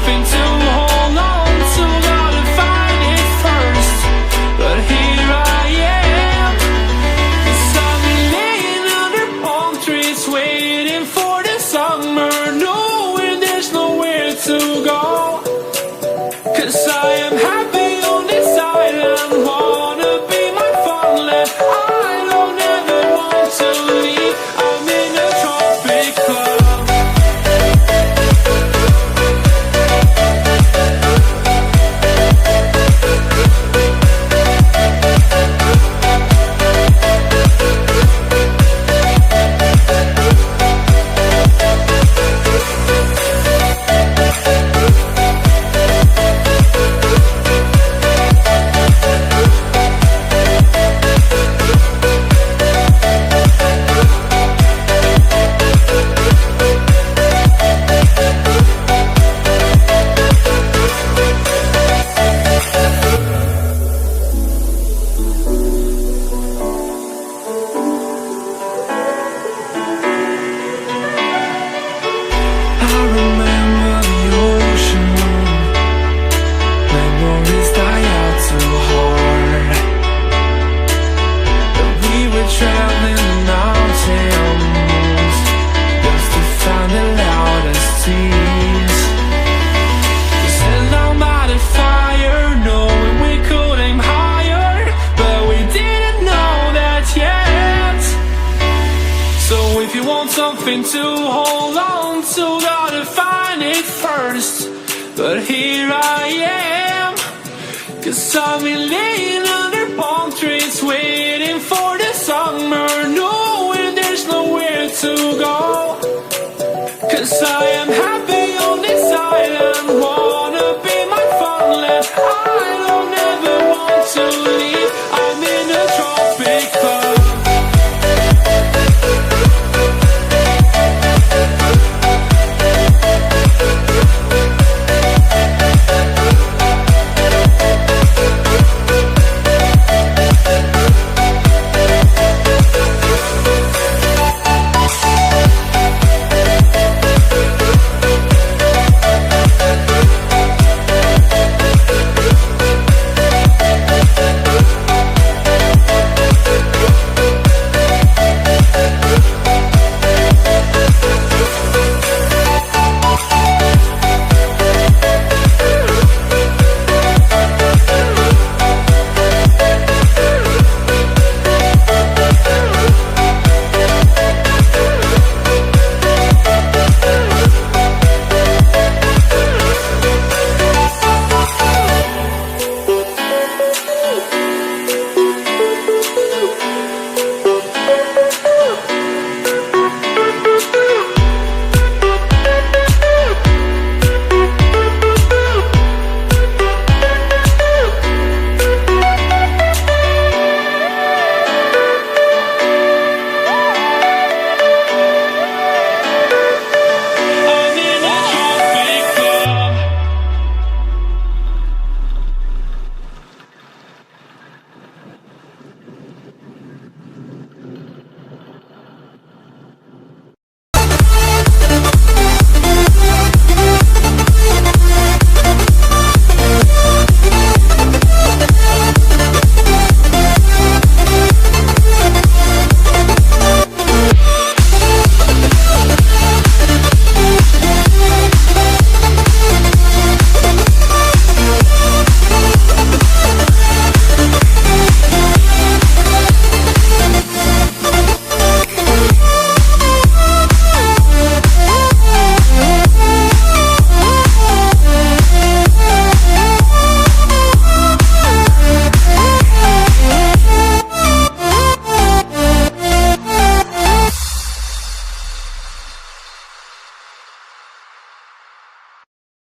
something to hold on to, gotta find it first. But here I am, 'cause I've been laying under palm trees, waiting for the summer, knowing there's nowhere to go. 'Cause I am happy on this island, wanna be my farmland. I don't ever want to leave, I'm in a tropic club. Something to hold on to, gotta find it first. But here I am, 'cause I've been laying under palm trees, waiting for the summer, knowing there's nowhere to go. 'Cause I am happy